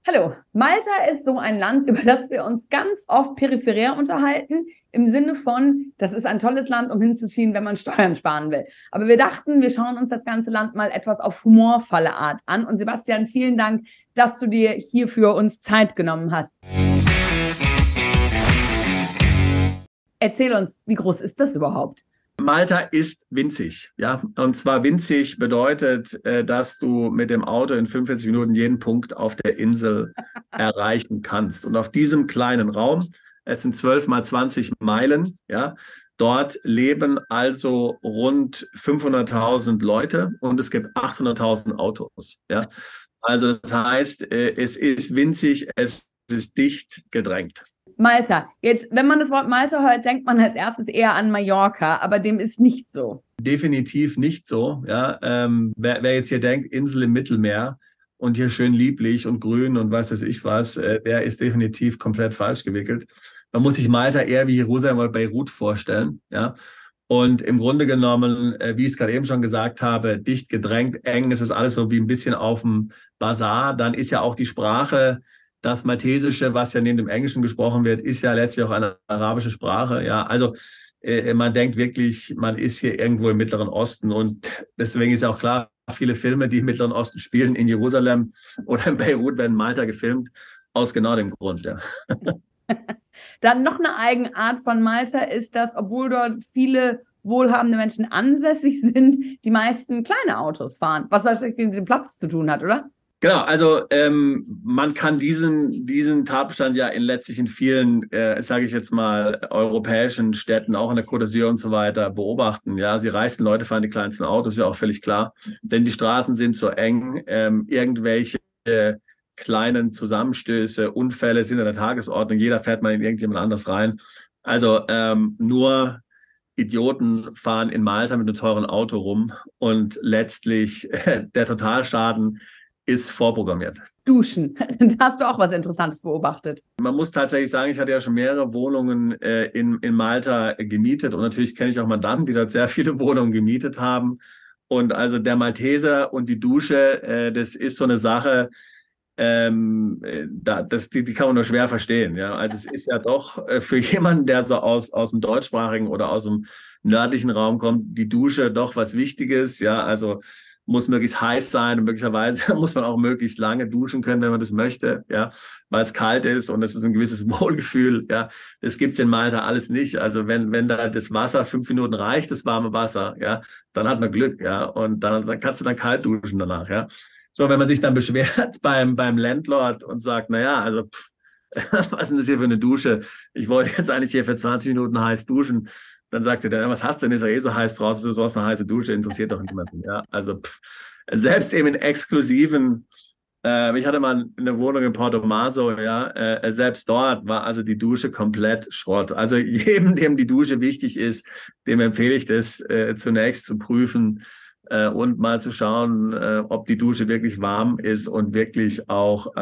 Hallo, Malta ist so ein Land, über das wir uns ganz oft peripherär unterhalten, im Sinne von, das ist ein tolles Land, um hinzuziehen, wenn man Steuern sparen will. Aber wir dachten, wir schauen uns das ganze Land mal etwas auf humorvolle Art an. Und Sebastian, vielen Dank, dass du dir hier für uns Zeit genommen hast. Erzähl uns, wie groß ist das überhaupt? Malta ist winzig, ja. Und zwar winzig bedeutet, dass du mit dem Auto in 45 Minuten jeden Punkt auf der Insel erreichen kannst. Und auf diesem kleinen Raum, es sind 12 mal 20 Meilen, ja, dort leben also rund 500.000 Leute und es gibt 800.000 Autos, ja. Also das heißt, es ist winzig, es ist dicht gedrängt. Malta. Jetzt, wenn man das Wort Malta hört, denkt man als erstes eher an Mallorca, aber dem ist nicht so. Definitiv nicht so. Ja, wer jetzt hier denkt, Insel im Mittelmeer und hier schön lieblich und grün und was weiß ich was, der ist definitiv komplett falsch gewickelt. Man muss sich Malta eher wie Jerusalem oder Beirut vorstellen. Ja, und im Grunde genommen, wie ich es gerade eben schon gesagt habe, dicht gedrängt, eng, ist es alles so wie ein bisschen auf dem Bazar. Dann ist ja auch die Sprache. Das Maltesische, was ja neben dem Englischen gesprochen wird, ist ja letztlich auch eine arabische Sprache. Ja, also man denkt wirklich, man ist hier irgendwo im Mittleren Osten und deswegen ist ja auch klar, viele Filme, die im Mittleren Osten spielen, in Jerusalem oder in Beirut, werden in Malta gefilmt, aus genau dem Grund. Ja. Dann noch eine Eigenart von Malta ist, dass, obwohl dort viele wohlhabende Menschen ansässig sind, die meisten kleine Autos fahren, was wahrscheinlich mit dem Platz zu tun hat, oder? Genau, also man kann diesen Tatbestand ja letztlich in vielen, sage ich jetzt mal, europäischen Städten, auch in der Côte d'Azur und so weiter, beobachten. Ja, die reichsten Leute fahren die kleinsten Autos, ist ja auch völlig klar, denn die Straßen sind so eng, irgendwelche kleinen Zusammenstöße, Unfälle sind an der Tagesordnung, jeder fährt mal in irgendjemand anders rein. Also nur Idioten fahren in Malta mit einem teuren Auto rum und letztlich der Totalschaden ist vorprogrammiert. Duschen. Da hast du auch was Interessantes beobachtet. Man muss tatsächlich sagen, ich hatte ja schon mehrere Wohnungen in Malta gemietet und natürlich kenne ich auch Mandanten, die dort sehr viele Wohnungen gemietet haben. Und also der Malteser und die Dusche, das ist so eine Sache, die kann man nur schwer verstehen. Ja? Also es ist ja doch für jemanden, der so aus dem deutschsprachigen oder aus dem nördlichen Raum kommt, die Dusche doch was Wichtiges. Ja, also muss möglichst heiß sein und möglicherweise muss man auch möglichst lange duschen können, wenn man das möchte, ja, weil es kalt ist und es ist ein gewisses Wohlgefühl, ja. Das gibt's in Malta alles nicht. Also wenn da das Wasser 5 Minuten reicht, das warme Wasser, ja, dann hat man Glück, ja, und dann kannst du dann kalt duschen danach, ja. So, wenn man sich dann beschwert beim Landlord und sagt, na ja, also was ist denn das hier für eine Dusche? Ich wollte jetzt eigentlich hier für 20 Minuten heiß duschen. Dann sagte der, was hast du denn? Ist ja eh so heiß draußen, du sollst eine heiße Dusche, interessiert doch niemanden. Ja, also selbst eben in exklusiven, ich hatte mal eine Wohnung in Porto Maso, ja, selbst dort war also die Dusche komplett Schrott. Also jedem, dem die Dusche wichtig ist, dem empfehle ich das zunächst zu prüfen und mal zu schauen, ob die Dusche wirklich warm ist und wirklich auch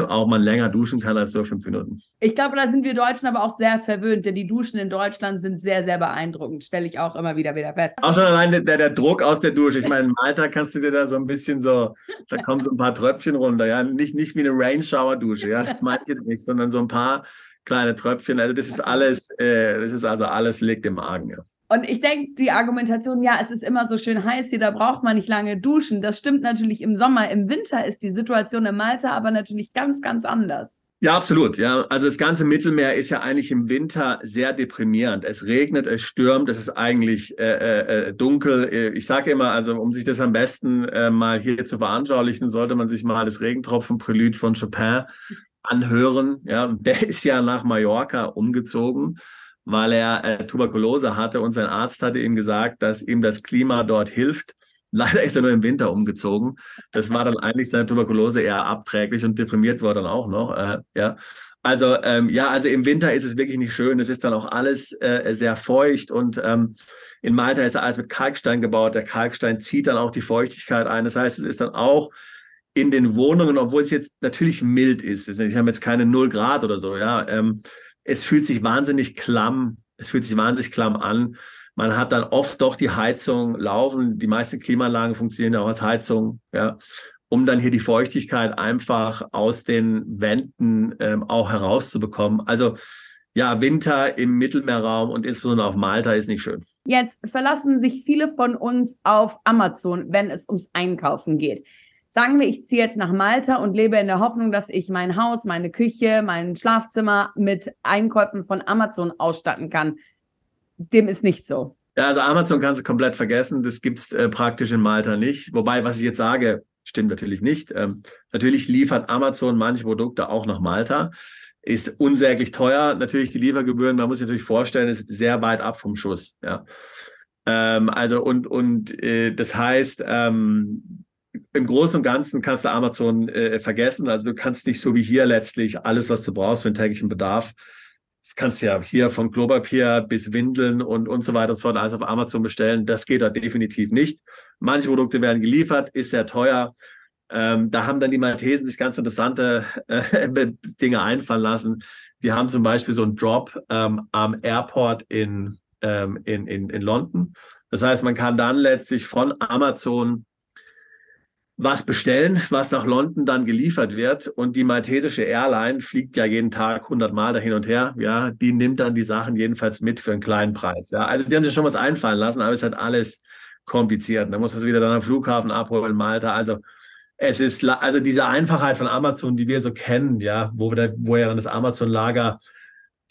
man länger duschen kann als nur 5 Minuten. Ich glaube, da sind wir Deutschen aber auch sehr verwöhnt, denn die Duschen in Deutschland sind sehr, sehr beeindruckend. Stelle ich auch immer wieder fest. Auch schon allein der Druck aus der Dusche. Ich meine, in Malta kannst du dir da so ein bisschen so, da kommen so ein paar Tröpfchen runter, ja. Nicht wie eine Rain-Shower-Dusche, ja. Das meine ich jetzt nicht, sondern so ein paar kleine Tröpfchen. Also das ist alles liegt im Argen, ja. Und ich denke, die Argumentation, ja, es ist immer so schön heiß hier, da braucht man nicht lange duschen. Das stimmt natürlich im Sommer. Im Winter ist die Situation in Malta aber natürlich ganz, ganz anders. Ja, absolut. Ja, also das ganze Mittelmeer ist ja eigentlich im Winter sehr deprimierend. Es regnet, es stürmt, es ist eigentlich dunkel. Ich sage immer, also um sich das am besten mal hier zu veranschaulichen, sollte man sich mal das Regentropfen-Prälude von Chopin anhören. Ja, der ist ja nach Mallorca umgezogen, weil er Tuberkulose hatte und sein Arzt hatte ihm gesagt, dass ihm das Klima dort hilft. Leider ist er nur im Winter umgezogen. Das war dann eigentlich seine Tuberkulose eher abträglich und deprimiert wurde dann auch noch. Ja. Also also im Winter ist es wirklich nicht schön. Es ist dann auch alles sehr feucht und in Malta ist alles mit Kalkstein gebaut. Der Kalkstein zieht dann auch die Feuchtigkeit ein. Das heißt, es ist dann auch in den Wohnungen, obwohl es jetzt natürlich mild ist. Ich habe jetzt keine 0 Grad oder so, ja. Es fühlt sich wahnsinnig klamm an. Man hat dann oft doch die Heizung laufen. Die meisten Klimaanlagen funktionieren ja auch als Heizung, ja. um dann hier die Feuchtigkeit einfach aus den Wänden auch herauszubekommen. Also ja, Winter im Mittelmeerraum und insbesondere auf Malta ist nicht schön. Jetzt verlassen sich viele von uns auf Amazon, wenn es ums Einkaufen geht. Sagen wir, ich ziehe jetzt nach Malta und lebe in der Hoffnung, dass ich mein Haus, meine Küche, mein Schlafzimmer mit Einkäufen von Amazon ausstatten kann. Dem ist nicht so. Ja, also Amazon kannst du komplett vergessen. Das gibt es praktisch in Malta nicht. Wobei, was ich jetzt sage, stimmt natürlich nicht. Natürlich liefert Amazon manche Produkte auch nach Malta. Ist unsäglich teuer. Natürlich die Liefergebühren, man muss sich natürlich vorstellen, ist sehr weit ab vom Schuss. Ja. Das heißt, im Großen und Ganzen kannst du Amazon vergessen. Also du kannst nicht so wie hier letztlich alles, was du brauchst für den täglichen Bedarf, kannst ja hier von Klopapier bis Windeln und so weiter und so fort alles auf Amazon bestellen. Das geht da definitiv nicht. Manche Produkte werden geliefert, ist sehr teuer. Da haben dann die Maltesen sich ganz interessante Dinge einfallen lassen. Die haben zum Beispiel so einen Drop am Airport in London. Das heißt, man kann dann letztlich von Amazon was bestellen, was nach London dann geliefert wird. Und die maltesische Airline fliegt ja jeden Tag 100 Mal da hin und her. Ja, die nimmt dann die Sachen jedenfalls mit für einen kleinen Preis. Ja, also die haben sich schon was einfallen lassen, aber es ist halt alles kompliziert. Da muss man es wieder dann am Flughafen abholen, Malta. Also es ist, also diese Einfachheit von Amazon, die wir so kennen, ja, wo ja dann das Amazon-Lager,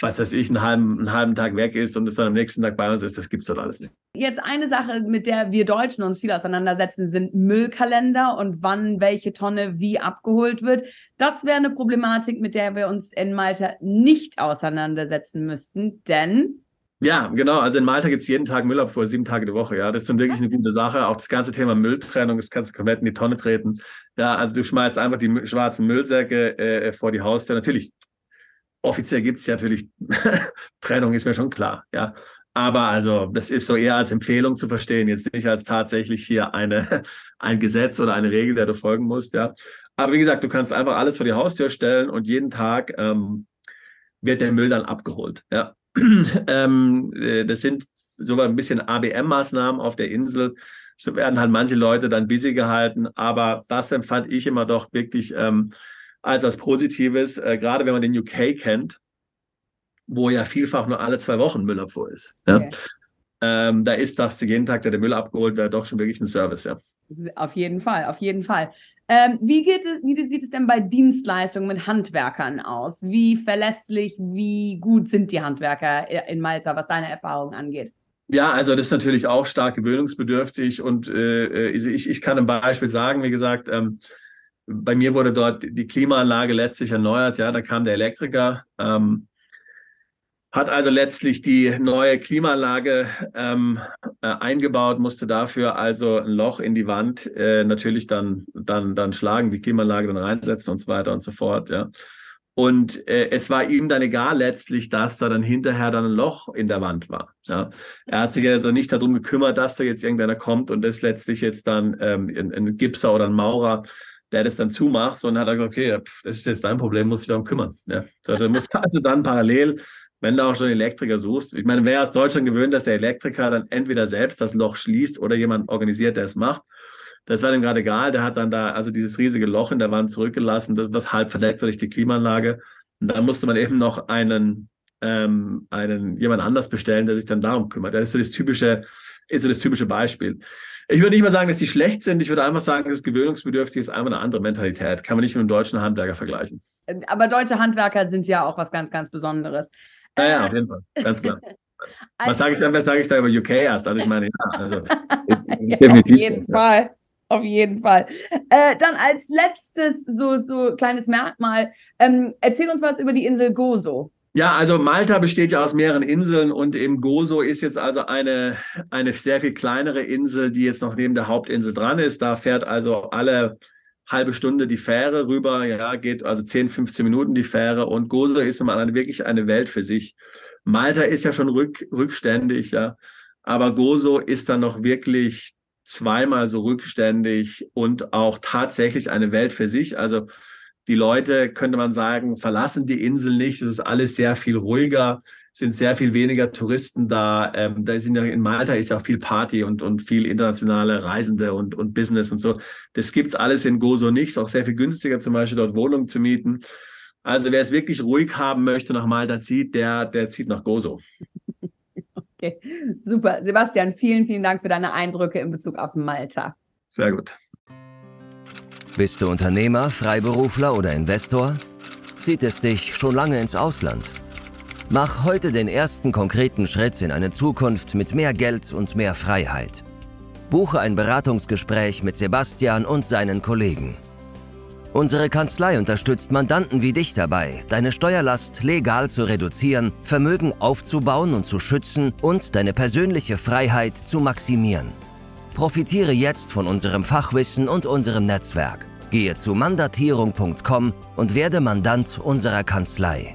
was weiß ich, einen halben Tag weg ist und es dann am nächsten Tag bei uns ist, das gibt es dort alles nicht. Jetzt eine Sache, mit der wir Deutschen uns viel auseinandersetzen, sind Müllkalender und wann welche Tonne wie abgeholt wird. Das wäre eine Problematik, mit der wir uns in Malta nicht auseinandersetzen müssten, denn... Ja, genau. Also in Malta gibt es jeden Tag Müllabfuhr, 7 Tage die Woche. Ja, das ist schon wirklich eine gute Sache. Auch das ganze Thema Mülltrennung, das kannst du komplett in die Tonne treten. Ja, also du schmeißt einfach die schwarzen Müllsäcke vor die Haustür. Natürlich, offiziell gibt es ja natürlich Trennung, ist mir schon klar. Ja, aber also das ist so eher als Empfehlung zu verstehen, jetzt nicht als tatsächlich hier ein Gesetz oder eine Regel, der du folgen musst. Ja, aber wie gesagt, du kannst einfach alles vor die Haustür stellen und jeden Tag wird der Müll dann abgeholt. Ja. Das sind so ein bisschen ABM-Maßnahmen auf der Insel. So werden halt manche Leute dann busy gehalten, aber das empfand ich immer doch wirklich als was Positives, gerade wenn man den UK kennt, wo ja vielfach nur alle 2 Wochen Müllabfuhr ist. Ja? Okay. Da ist das jeden Tag, der Müll abgeholt wird, doch schon wirklich ein Service. Ja. Auf jeden Fall, auf jeden Fall. Wie sieht es denn bei Dienstleistungen mit Handwerkern aus? Wie verlässlich, wie gut sind die Handwerker in Malta, was deine Erfahrung angeht? Ja, also das ist natürlich auch stark gewöhnungsbedürftig und ich kann ein Beispiel sagen, wie gesagt, bei mir wurde dort die Klimaanlage letztlich erneuert, ja, da kam der Elektriker, hat also letztlich die neue Klimaanlage eingebaut, musste dafür also ein Loch in die Wand natürlich dann schlagen, die Klimaanlage dann reinsetzen und so weiter und so fort. Ja. Und es war ihm dann egal letztlich, dass da dann hinterher dann ein Loch in der Wand war. Ja. Er hat sich also nicht darum gekümmert, dass da jetzt irgendeiner kommt und das letztlich jetzt dann ein Gipser oder ein Maurer, der das dann zumacht, sondern hat er gesagt, okay, das ist jetzt dein Problem, muss dich darum kümmern. Ja. So, du musst also dann parallel, wenn du auch schon Elektriker suchst, ich meine, wer aus Deutschland gewöhnt, dass der Elektriker dann entweder selbst das Loch schließt oder jemand organisiert, der es macht. Das war dem gerade egal. Der hat dann da also dieses riesige Loch in der Wand zurückgelassen, das halb verdeckt war durch die Klimaanlage. Und dann musste man eben noch jemand anders bestellen, der sich dann darum kümmert. Das ist so das typische Beispiel. Ich würde nicht mal sagen, dass die schlecht sind. Ich würde einfach sagen, das gewöhnungsbedürftig ist einfach eine andere Mentalität. Kann man nicht mit einem deutschen Handwerker vergleichen. Aber deutsche Handwerker sind ja auch was ganz, ganz Besonderes. Ja, auf jeden Fall, ganz klar. Was sage ich da über UK erst? Also ich meine, ja, also ja, definitiv auf jeden Fall. Auf jeden Fall. Dann als letztes so kleines Merkmal, erzähl uns was über die Insel Gozo. Ja, also Malta besteht ja aus mehreren Inseln und eben Gozo ist jetzt also eine sehr viel kleinere Insel, die jetzt noch neben der Hauptinsel dran ist. Da fährt also alle halbe Stunde die Fähre rüber, ja, geht also 10, 15 Minuten die Fähre und Gozo ist wirklich eine Welt für sich. Malta ist ja schon rückständig, ja, aber Gozo ist dann noch wirklich zweimal so rückständig und auch tatsächlich eine Welt für sich. Also Die Leute, könnte man sagen, verlassen die Insel nicht. Es ist alles sehr viel ruhiger, sind sehr viel weniger Touristen da. In Malta ist ja auch viel Party und viel internationale Reisende und Business und so. Das gibt's alles in Gozo nicht. Ist auch sehr viel günstiger, zum Beispiel dort Wohnungen zu mieten. Also wer es wirklich ruhig haben möchte, nach Malta zieht, der zieht nach Gozo. Okay, super. Sebastian, vielen, vielen Dank für deine Eindrücke in Bezug auf Malta. Sehr gut. Bist du Unternehmer, Freiberufler oder Investor? Zieht es dich schon lange ins Ausland? Mach heute den ersten konkreten Schritt in eine Zukunft mit mehr Geld und mehr Freiheit. Buche ein Beratungsgespräch mit Sebastian und seinen Kollegen. Unsere Kanzlei unterstützt Mandanten wie dich dabei, deine Steuerlast legal zu reduzieren, Vermögen aufzubauen und zu schützen und deine persönliche Freiheit zu maximieren. Profitiere jetzt von unserem Fachwissen und unserem Netzwerk. Gehe zu mandatierung.com und werde Mandant unserer Kanzlei.